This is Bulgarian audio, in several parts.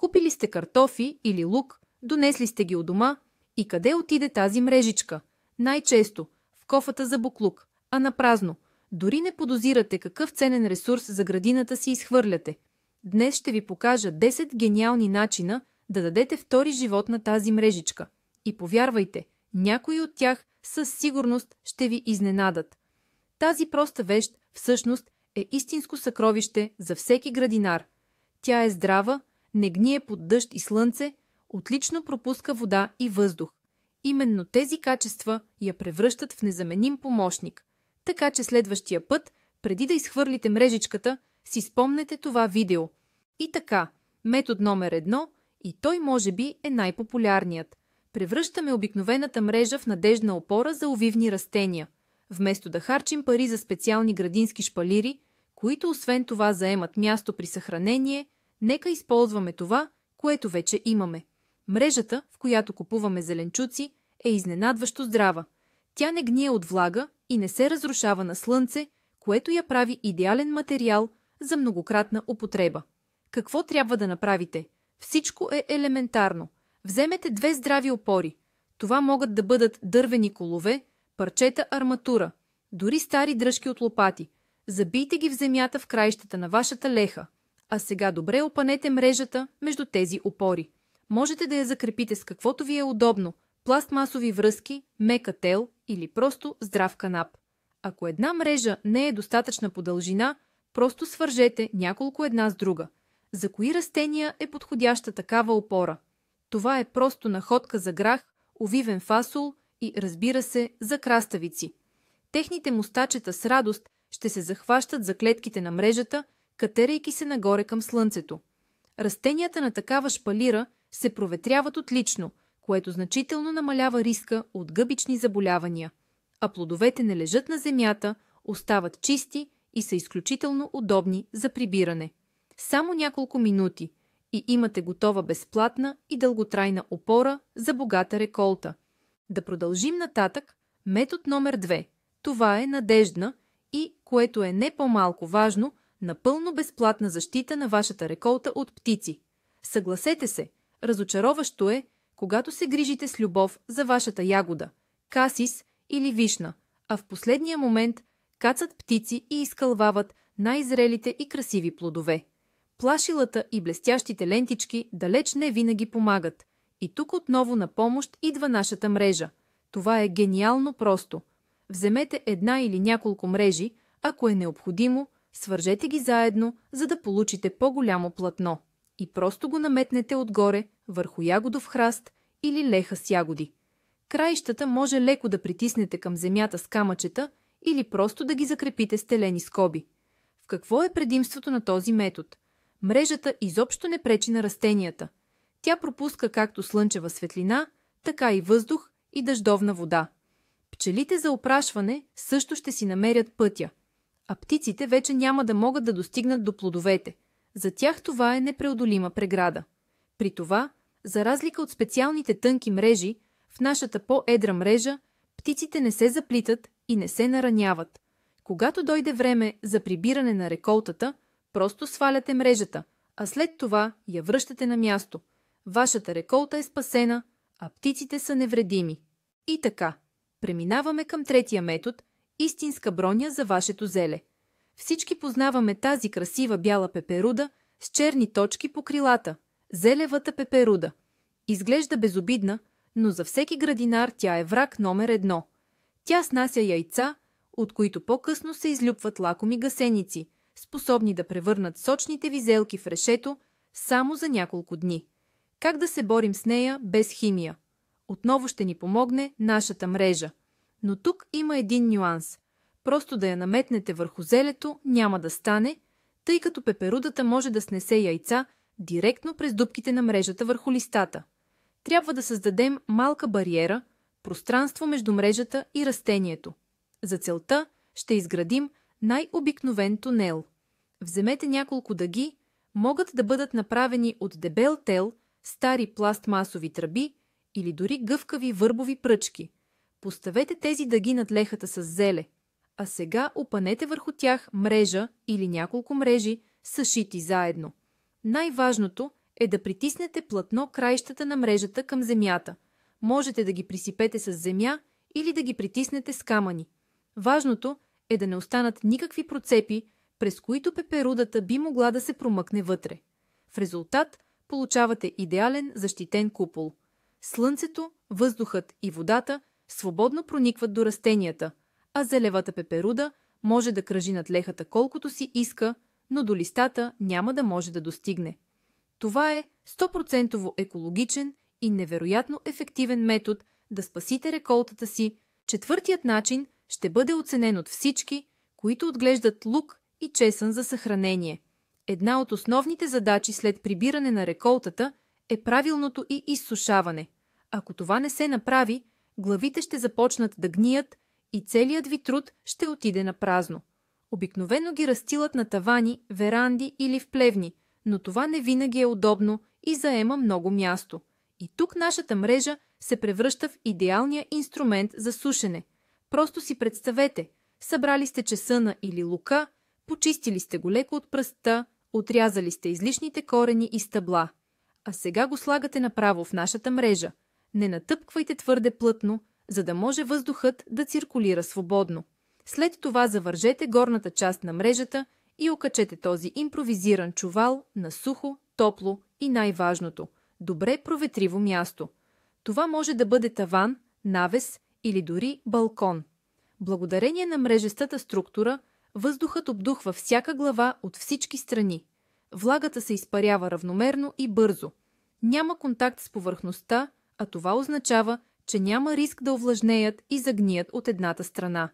Купили сте картофи или лук, донесли сте ги у дома и къде отиде тази мрежичка? Най-често в кофата за буклук, а на празно. Дори не подозирате какъв ценен ресурс за градината си изхвърляте. Днес ще ви покажа 10 гениални начина да дадете втори живот на тази мрежичка. И повярвайте, някои от тях със сигурност ще ви изненадат. Тази проста вещ всъщност е истинско съкровище за всеки градинар. Тя е здрава, не гние под дъжд и слънце, отлично пропуска вода и въздух. Именно тези качества я превръщат в незаменим помощник. Така че следващия път, преди да изхвърлите мрежичката, си спомнете това видео. И така, метод номер 1, и той може би е най-популярният. Превръщаме обикновената мрежа в надеждна опора за увивни растения. Вместо да харчим пари за специални градински шпалири, които освен това заемат място при съхранение, нека използваме това, което вече имаме. Мрежата, в която купуваме зеленчуци, е изненадващо здрава. Тя не гние от влага и не се разрушава на слънце, което я прави идеален материал за многократна употреба. Какво трябва да направите? Всичко е елементарно. Вземете 2 здрави опори. Това могат да бъдат дървени колове, парчета арматура, дори стари дръжки от лопати. Забийте ги в земята в краищата на вашата леха. А сега добре опънете мрежата между тези опори. Можете да я закрепите с каквото ви е удобно – пластмасови връзки, мека тел или просто здрав канап. Ако една мрежа не е достатъчна по дължина, просто свържете няколко една с друга. За кои растения е подходяща такава опора? Това е просто находка за грах, увивен фасул и, разбира се, за краставици. Техните мустачета с радост ще се захващат за клетките на мрежата, катерейки се нагоре към слънцето. Растенията на такава шпалира се проветряват отлично, което значително намалява риска от гъбични заболявания. А плодовете не лежат на земята, остават чисти и са изключително удобни за прибиране. Само няколко минути и имате готова безплатна и дълготрайна опора за богата реколта. Да продължим нататък. Метод номер 2. Това е надеждна и, което е не по-малко важно, напълно безплатна защита на вашата реколта от птици. Съгласете се, разочароващо е, когато се грижите с любов за вашата ягода, касис или вишна, а в последния момент кацат птици и изкълвават най-зрелите и красиви плодове. Плашилата и блестящите лентички далеч не винаги помагат. И тук отново на помощ идва нашата мрежа. Това е гениално просто. Вземете една или няколко мрежи, ако е необходимо, свържете ги заедно, за да получите по-голямо платно. И просто го наметнете отгоре, върху ягодов храст или леха с ягоди. Краищата може леко да притиснете към земята с камъчета или просто да ги закрепите с телени скоби. В какво е предимството на този метод? Мрежата изобщо не пречи на растенията. Тя пропуска както слънчева светлина, така и въздух и дъждовна вода. Пчелите за опрашване също ще си намерят пътя, а птиците вече няма да могат да достигнат до плодовете. За тях това е непреодолима преграда. При това, за разлика от специалните тънки мрежи, в нашата по-едра мрежа птиците не се заплитат и не се нараняват. Когато дойде време за прибиране на реколтата, просто сваляте мрежата, а след това я връщате на място. Вашата реколта е спасена, а птиците са невредими. И така, преминаваме към третия метод – истинска броня за вашето зеле. Всички познаваме тази красива бяла пеперуда с черни точки по крилата – зелевата пеперуда. Изглежда безобидна, но за всеки градинар тя е враг номер 1. Тя снася яйца, от които по-късно се излюпват лакоми гъсеници, способни да превърнат сочните ви зелки в решето само за няколко дни. Как да се борим с нея без химия? Отново ще ни помогне нашата мрежа. Но тук има един нюанс. Просто да я наметнете върху зелето няма да стане, тъй като пеперудата може да снесе яйца директно през дупките на мрежата върху листата. Трябва да създадем малка бариера, пространство между мрежата и растението. За целта ще изградим най-обикновен тунел. Вземете няколко дъги, могат да бъдат направени от дебел тел, стари пластмасови тръби или дори гъвкави върбови пръчки. Поставете тези дъги над лехата с зеле, а сега опънете върху тях мрежа или няколко мрежи, съшити заедно. Най-важното е да притиснете плътно краищата на мрежата към земята. Можете да ги присипете с земя или да ги притиснете с камъни. Важното е да не останат никакви процепи, през които пеперудата би могла да се промъкне вътре. В резултат получавате идеален защитен купол. Слънцето, въздухът и водата свободно проникват до растенията, а зелевата пеперуда може да кръжи над лехата колкото си иска, но до листата няма да може да достигне. Това е 100% екологичен и невероятно ефективен метод да спасите реколтата си. Четвъртият начин ще бъде оценен от всички, които отглеждат лук и чесън за съхранение. Една от основните задачи след прибиране на реколтата е правилното и изсушаване. Ако това не се направи, главите ще започнат да гният и целият ви труд ще отиде на празно. Обикновено ги разстилат на тавани, веранди или в плевни, но това не винаги е удобно и заема много място. И тук нашата мрежа се превръща в идеалния инструмент за сушене. Просто си представете, събрали сте чесъна или лука, почистили сте го леко от пръстта, отрязали сте излишните корени и стъбла. А сега го слагате направо в нашата мрежа. Не натъпквайте твърде плътно, за да може въздухът да циркулира свободно. След това завържете горната част на мрежата и окачете този импровизиран чувал на сухо, топло и най-важното – добре проветриво място. Това може да бъде таван, навес или дори балкон. Благодарение на мрежестата структура, въздухът обдухва всяка глава от всички страни. Влагата се изпарява равномерно и бързо. Няма контакт с повърхността, а това означава, че няма риск да овлажнеят и загният от едната страна.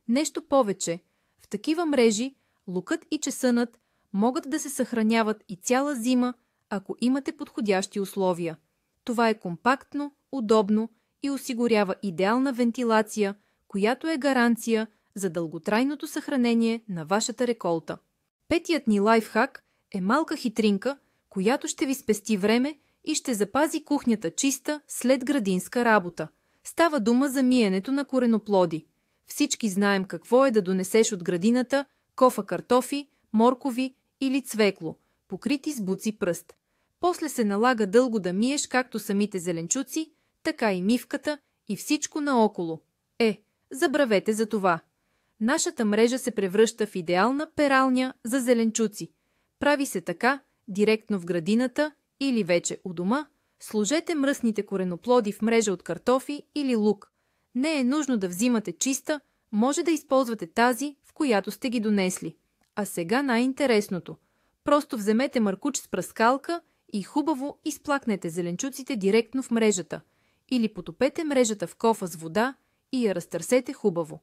Нещо повече, в такива мрежи лукът и чесънът могат да се съхраняват и цяла зима, ако имате подходящи условия. Това е компактно, удобно и осигурява идеална вентилация, която е гаранция за дълготрайното съхранение на вашата реколта. Петият ни лайфхак е малка хитринка, която ще ви спести време и ще запази кухнята чиста след градинска работа. Става дума за миенето на кореноплоди. Всички знаем какво е да донесеш от градината кофа картофи, моркови или цвекло, покрити с буци пръст. После се налага дълго да миеш както самите зеленчуци, така и мивката и всичко наоколо. Забравете за това. Нашата мрежа се превръща в идеална пералня за зеленчуци. Прави се така, директно в градината или вече у дома, сложете мръсните кореноплоди в мрежа от картофи или лук. Не е нужно да взимате чиста, може да използвате тази, в която сте ги донесли. А сега най-интересното. Просто вземете маркуч с пръскалка и хубаво изплакнете зеленчуците директно в мрежата. Или потопете мрежата в кофа с вода и я разтърсете хубаво.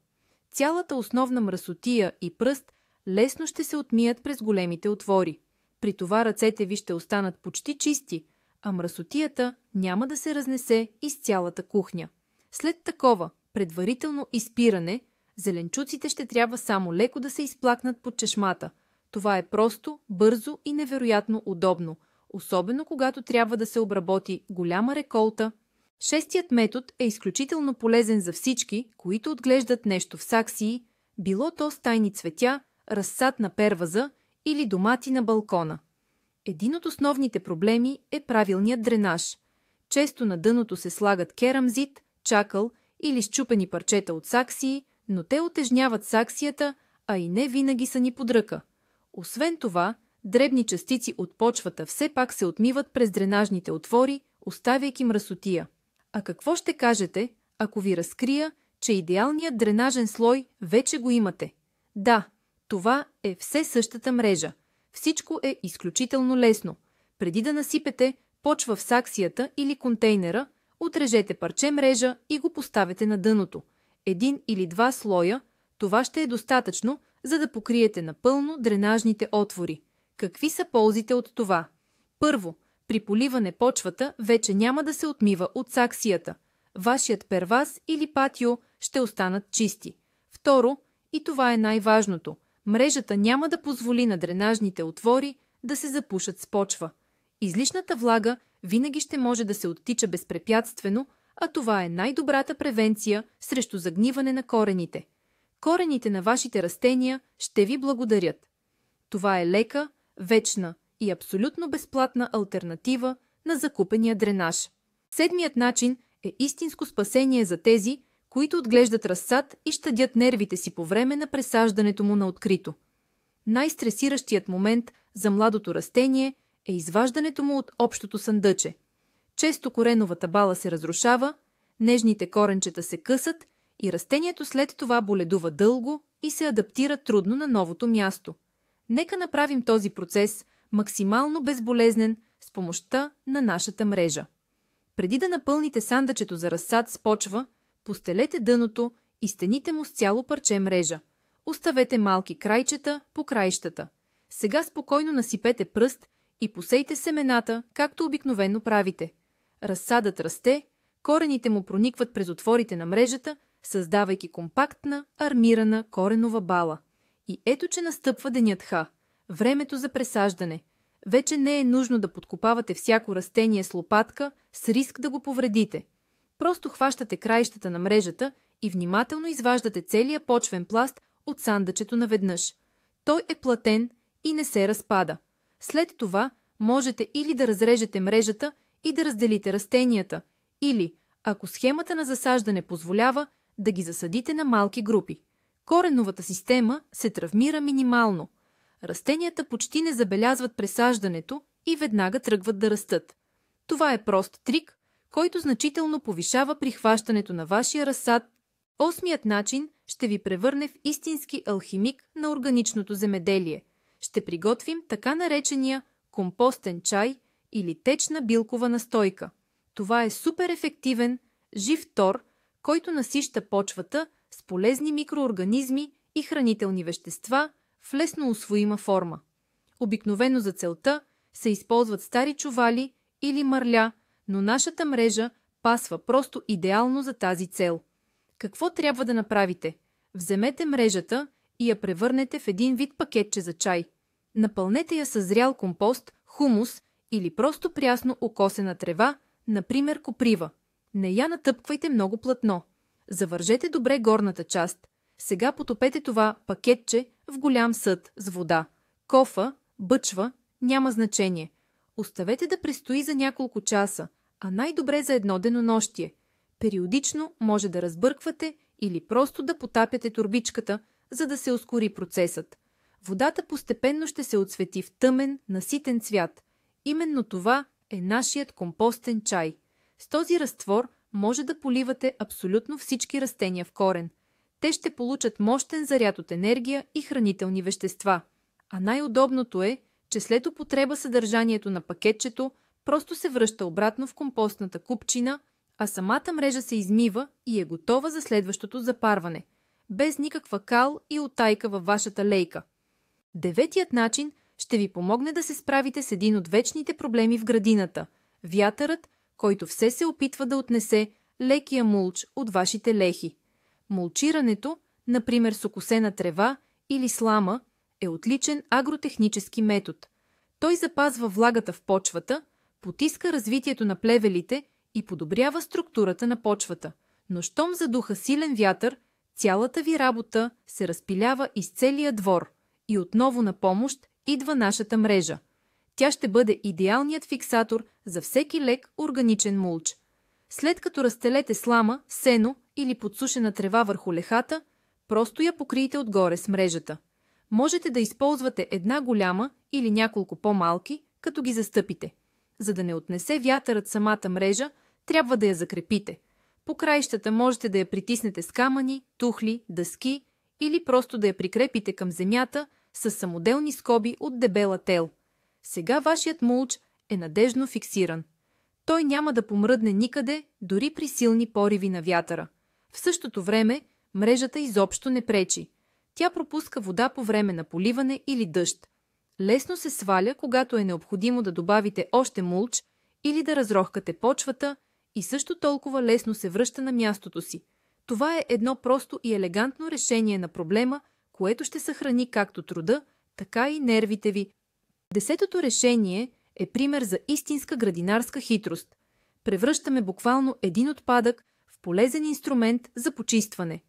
Цялата основна мръсотия и пръст лесно ще се отмият през големите отвори. При това ръцете ви ще останат почти чисти, а мръсотията няма да се разнесе из цялата кухня. След такова предварително изпиране, зеленчуците ще трябва само леко да се изплакнат под чешмата. Това е просто, бързо и невероятно удобно, особено когато трябва да се обработи голяма реколта. Шестият метод е изключително полезен за всички, които отглеждат нещо в саксии, било то стайни цветя, разсад на перваза или домати на балкона. Един от основните проблеми е правилният дренаж. Често на дъното се слагат керамзит, чакъл или счупени парчета от саксии, но те утежняват саксията, а и не винаги са ни под ръка. Освен това, дребни частици от почвата все пак се отмиват през дренажните отвори, оставяйки мръсотия. А какво ще кажете, ако ви разкрия, че идеалният дренажен слой вече го имате? Да, това е все същата мрежа. Всичко е изключително лесно. Преди да насипете почва в саксията или контейнера, отрежете парче мрежа и го поставете на дъното. 1 или 2 слоя, това ще е достатъчно, за да покриете напълно дренажните отвори. Какви са ползите от това? Първо, при поливане почвата вече няма да се отмива от саксията. Вашият перваз или патио ще останат чисти. Второ, и това е най-важното, мрежата няма да позволи на дренажните отвори да се запушат с почва. Излишната влага винаги ще може да се оттича безпрепятствено, а това е най-добрата превенция срещу загниване на корените. Корените на вашите растения ще ви благодарят. Това е лека, вечна и абсолютно безплатна алтернатива на закупения дренаж. Седмият начин е истинско спасение за тези, които отглеждат разсад и щадят нервите си по време на пресаждането му на открито. Най-стресиращият момент за младото растение е изваждането му от общото съндъче. Често кореновата бала се разрушава, нежните коренчета се късат и растението след това боледува дълго и се адаптира трудно на новото място. Нека направим този процес максимално безболезнен с помощта на нашата мрежа. Преди да напълните сандъчето за разсад с почва, постелете дъното и стените му с цяло парче мрежа. Оставете малки крайчета по краищата. Сега спокойно насипете пръст и посейте семената, както обикновено правите. Разсадът расте, корените му проникват през отворите на мрежата, създавайки компактна, армирана коренова бала. И ето, че настъпва денят Х. Времето за пресаждане. Вече не е нужно да подкопавате всяко растение с лопатка с риск да го повредите. Просто хващате краищата на мрежата и внимателно изваждате целия почвен пласт от сандъчето наведнъж. Той е платен и не се разпада. След това можете или да разрежете мрежата и да разделите растенията, или, ако схемата на засаждане позволява, да ги засадите на малки групи. Кореновата система се травмира минимално. Растенията почти не забелязват пресаждането и веднага тръгват да растат. Това е прост трик, който значително повишава прихващането на вашия разсад. Осмият начин ще ви превърне в истински алхимик на органичното земеделие. Ще приготвим така наречения компостен чай или течна билкова настойка. Това е супер ефективен, жив тор, който насища почвата с полезни микроорганизми и хранителни вещества в лесно усвоима форма. Обикновено за целта се използват стари чували или мърля, но нашата мрежа пасва просто идеално за тази цел. Какво трябва да направите? Вземете мрежата и я превърнете в един вид пакетче за чай. Напълнете я със зрял компост, хумус или просто прясно окосена трева, например коприва. Не я натъпквайте много плътно. Завържете добре горната част. Сега потопете това пакетче в голям съд с вода. Кофа, бъчва, няма значение. Оставете да престои за няколко часа, а най-добре за едно денонощие. Периодично може да разбърквате или просто да потапяте торбичката, за да се ускори процесът. Водата постепенно ще се отцвети в тъмен, наситен цвят. Именно това е нашият компостен чай. С този разтвор може да поливате абсолютно всички растения в корен. Те ще получат мощен заряд от енергия и хранителни вещества. А най-удобното е, че след употреба съдържанието на пакетчето просто се връща обратно в компостната купчина, а самата мрежа се измива и е готова за следващото запарване, без никаква кал и утайка във вашата лейка. Деветият начин ще ви помогне да се справите с един от вечните проблеми в градината – вятърът, който все се опитва да отнесе лекия мулч от вашите лехи. Мулчирането, например с окосена трева или слама, е отличен агротехнически метод. Той запазва влагата в почвата, потиска развитието на плевелите и подобрява структурата на почвата. Но щом задуха силен вятър, цялата ви работа се разпилява из целия двор и отново на помощ идва нашата мрежа. Тя ще бъде идеалният фиксатор за всеки лек органичен мулч. След като разстелете слама, сено или подсушена трева върху лехата, просто я покрийте отгоре с мрежата. Можете да използвате една голяма или няколко по-малки, като ги застъпите. За да не отнесе вятърът самата мрежа, трябва да я закрепите. По краищата можете да я притиснете с камъни, тухли, дъски или просто да я прикрепите към земята с самоделни скоби от дебела тел. Сега вашият мулч е надежно фиксиран. Той няма да помръдне никъде, дори при силни пориви на вятъра. В същото време мрежата изобщо не пречи. Тя пропуска вода по време на поливане или дъжд. Лесно се сваля, когато е необходимо да добавите още мулч или да разрохкате почвата и също толкова лесно се връща на мястото си. Това е едно просто и елегантно решение на проблема, което ще съхрани както труда, така и нервите ви. Десетото решение е пример за истинска градинарска хитрост. Превръщаме буквално един отпадък в полезен инструмент за почистване.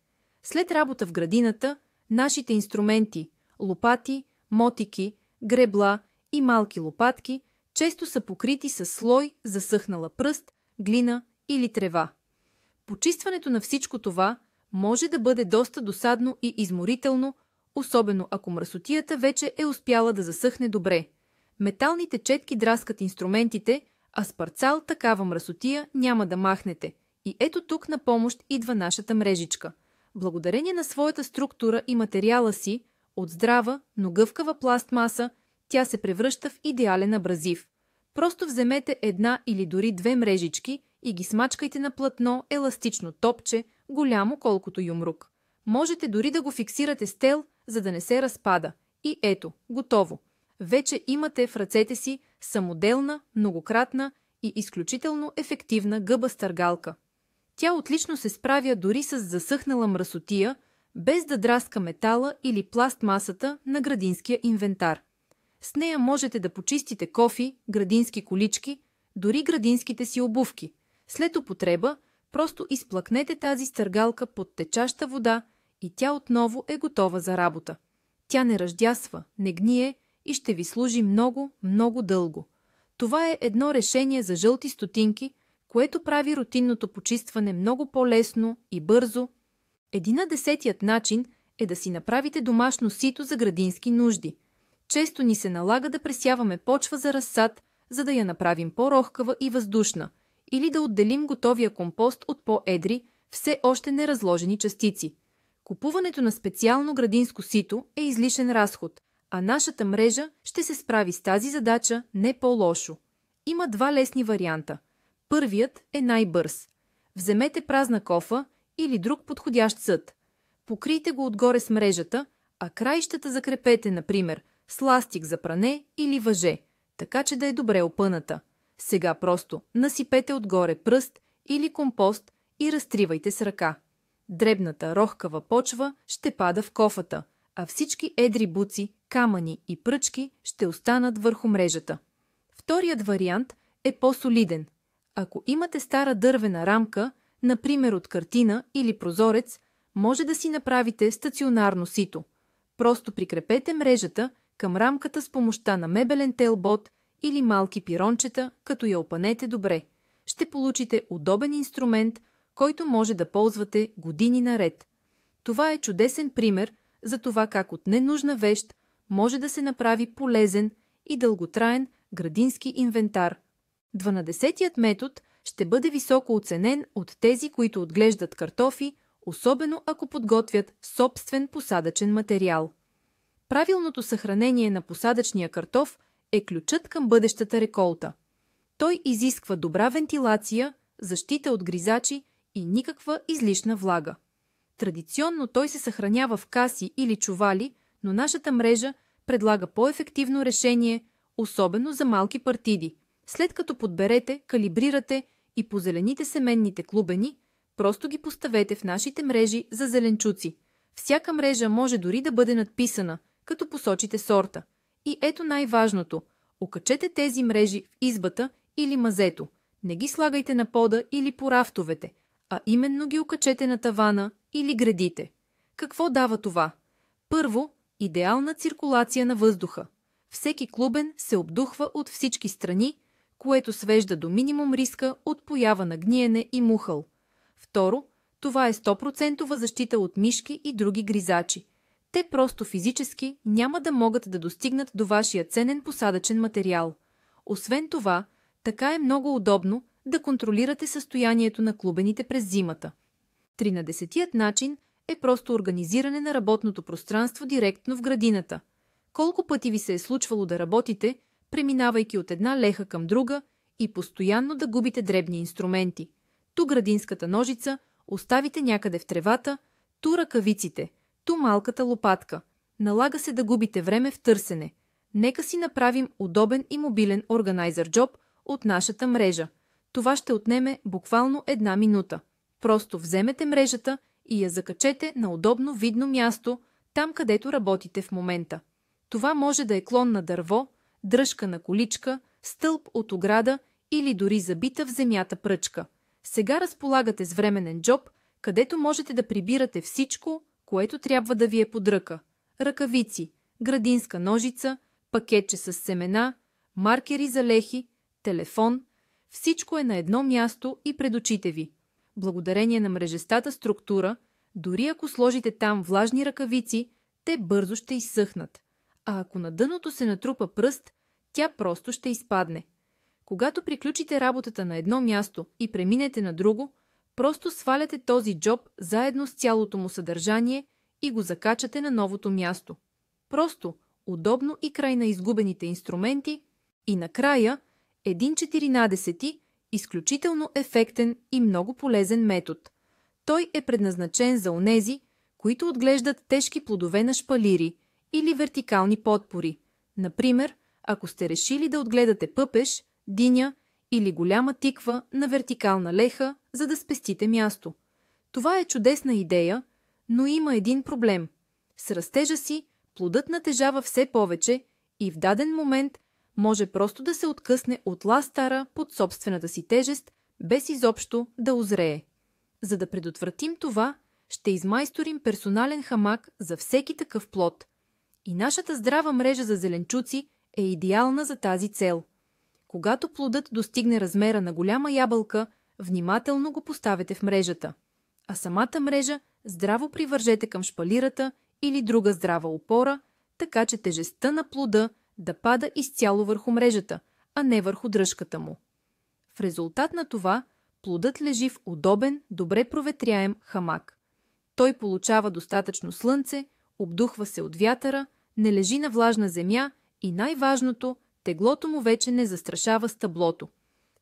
След работа в градината, нашите инструменти – лопати, мотики, гребла и малки лопатки често са покрити с слой засъхнала пръст, глина или трева. Почистването на всичко това може да бъде доста досадно и изморително, особено ако мръсотията вече е успяла да засъхне добре. Металните четки драскат инструментите, а с парцал такава мръсотия няма да махнете. И ето тук на помощ идва нашата мрежичка. Благодарение на своята структура и материала си, от здрава, но гъвкава пластмаса, тя се превръща в идеален абразив. Просто вземете една или дори две мрежички и ги смачкайте на платно еластично топче, голямо колкото юмрук. Можете дори да го фиксирате с тел, за да не се разпада. И ето, готово. Вече имате в ръцете си самоделна, многократна и изключително ефективна гъба-стъргалка. Тя отлично се справя дори с засъхнала мръсотия, без да драска метала или пластмасата на градинския инвентар. С нея можете да почистите кофи, градински колички, дори градинските си обувки. След употреба, просто изплъкнете тази стъргалка под течаща вода и тя отново е готова за работа. Тя не ръждясва, не гние и ще ви служи много, много дълго. Това е едно решение за жълти стотинки, което прави рутинното почистване много по-лесно и бързо. 11-тият начин е да си направите домашно сито за градински нужди. Често ни се налага да пресяваме почва за разсад, за да я направим по-рохкава и въздушна, или да отделим готовия компост от по-едри, все още неразложени частици. Купуването на специално градинско сито е излишен разход, а нашата мрежа ще се справи с тази задача не по-лошо. Има два лесни варианта. Първият е най-бърз. Вземете празна кофа или друг подходящ съд. Покрийте го отгоре с мрежата, а краищата закрепете, например, с ластик за пране или въже, така че да е добре опъната. Сега просто насипете отгоре пръст или компост и разтривайте с ръка. Дребната рохкава почва ще пада в кофата, а всички едри буци, камъни и пръчки ще останат върху мрежата. Вторият вариант е по-солиден. Ако имате стара дървена рамка, например от картина или прозорец, може да си направите стационарно сито. Просто прикрепете мрежата към рамката с помощта на мебелен телбот или малки пирончета, като я опънете добре. Ще получите удобен инструмент, който може да ползвате години наред. Това е чудесен пример за това как от ненужна вещ може да се направи полезен и дълготраен градински инвентар. 12-тият метод ще бъде високо оценен от тези, които отглеждат картофи, особено ако подготвят собствен посадъчен материал. Правилното съхранение на посадъчния картоф е ключът към бъдещата реколта. Той изисква добра вентилация, защита от гризачи и никаква излишна влага. Традиционно той се съхранява в каси или чували, но нашата мрежа предлага по-ефективно решение, особено за малки партиди. След като подберете, калибрирате и позелените семенните клубени, просто ги поставете в нашите мрежи за зеленчуци. Всяка мрежа може дори да бъде надписана, като посочите сорта. И ето най-важното – окачете тези мрежи в избата или мазето. Не ги слагайте на пода или по рафтовете, а именно ги окачете на тавана или гредите. Какво дава това? Първо, идеална циркулация на въздуха. Всеки клубен се обдухва от всички страни, което свежда до минимум риска от поява на гниене и мухъл. Второ, това е 100% защита от мишки и други гризачи. Те просто физически няма да могат да достигнат до вашия ценен посадъчен материал. Освен това, така е много удобно да контролирате състоянието на клубените през зимата. 13-тият начин е просто организиране на работното пространство директно в градината. Колко пъти ви се е случвало да работите, преминавайки от една леха към друга и постоянно да губите дребни инструменти. Ту градинската ножица оставите някъде в тревата, ту ръкавиците, ту малката лопатка. Налага се да губите време в търсене. Нека си направим удобен и мобилен органайзър джоб от нашата мрежа. Това ще отнеме буквално 1 минута. Просто вземете мрежата и я закачете на удобно видно място, там където работите в момента. Това може да е клон на дърво, дръжка на количка, стълб от ограда или дори забита в земята пръчка. Сега разполагате с временен джоб, където можете да прибирате всичко, което трябва да ви е под ръка. Ръкавици, градинска ножица, пакетче с семена, маркери за лехи, телефон. Всичко е на едно място и пред очите ви. Благодарение на мрежестата структура, дори ако сложите там влажни ръкавици, те бързо ще изсъхнат. А ако на дъното се натрупа пръст, тя просто ще изпадне. Когато приключите работата на едно място и преминете на друго, просто сваляте този джоб заедно с цялото му съдържание и го закачате на новото място. Просто, удобно и край на изгубените инструменти и накрая 1/14, изключително ефектен и много полезен метод. Той е предназначен за онези, които отглеждат тежки плодове на шпалири или вертикални подпори. Например, ако сте решили да отгледате пъпеш, диня или голяма тиква на вертикална леха, за да спестите място. Това е чудесна идея, но има един проблем. С растежа си плодът натежава все повече и в даден момент може просто да се откъсне от ластара под собствената си тежест, без изобщо да озрее. За да предотвратим това, ще измайсторим персонален хамак за всеки такъв плод. И нашата здрава мрежа за зеленчуци е идеална за тази цел. Когато плодът достигне размера на голяма ябълка, внимателно го поставете в мрежата, а самата мрежа здраво привържете към шпалирата или друга здрава опора, така че тежестта на плода да пада изцяло върху мрежата, а не върху дръжката му. В резултат на това, плодът лежи в удобен, добре проветряем хамак. Той получава достатъчно слънце, обдухва се от вятъра, не лежи на влажна земя и най-важното, теглото му вече не застрашава стъблото.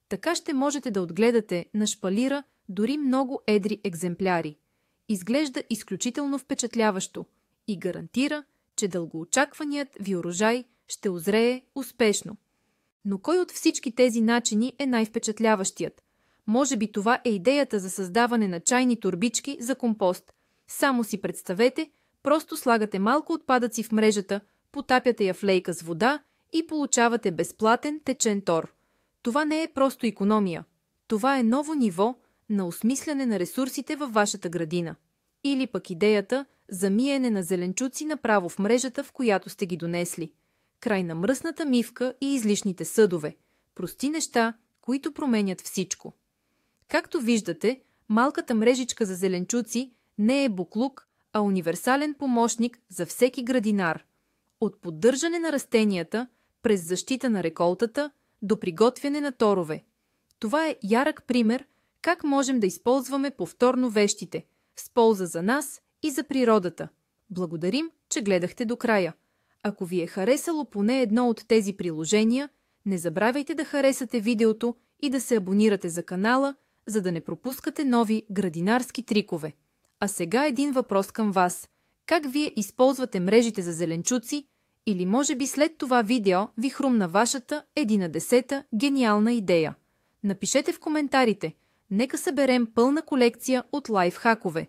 Така ще можете да отгледате на шпалира дори много едри екземпляри. Изглежда изключително впечатляващо и гарантира, че дългоочакваният ви урожай ще озрее успешно. Но кой от всички тези начини е най-впечатляващият? Може би това е идеята за създаване на чайни торбички за компост. Само си представете, просто слагате малко отпадъци в мрежата, потапяте я в лейка с вода и получавате безплатен течен тор. Това не е просто икономия. Това е ново ниво на осмисляне на ресурсите във вашата градина. Или пък идеята за миене на зеленчуци направо в мрежата, в която сте ги донесли. Край на мръсната мивка и излишните съдове. Прости неща, които променят всичко. Както виждате, малката мрежичка за зеленчуци не е буклук, а универсален помощник за всеки градинар. От поддържане на растенията, през защита на реколтата, до приготвяне на торове. Това е ярък пример как можем да използваме повторно вещите, с полза за нас и за природата. Благодарим, че гледахте до края. Ако ви е харесало поне едно от тези приложения, не забравяйте да харесате видеото и да се абонирате за канала, за да не пропускате нови градинарски трикове. А сега един въпрос към вас. Как вие използвате мрежите за зеленчуци? Или може би след това видео ви хрумна вашата 11-та гениална идея? Напишете в коментарите. Нека съберем пълна колекция от лайфхакове.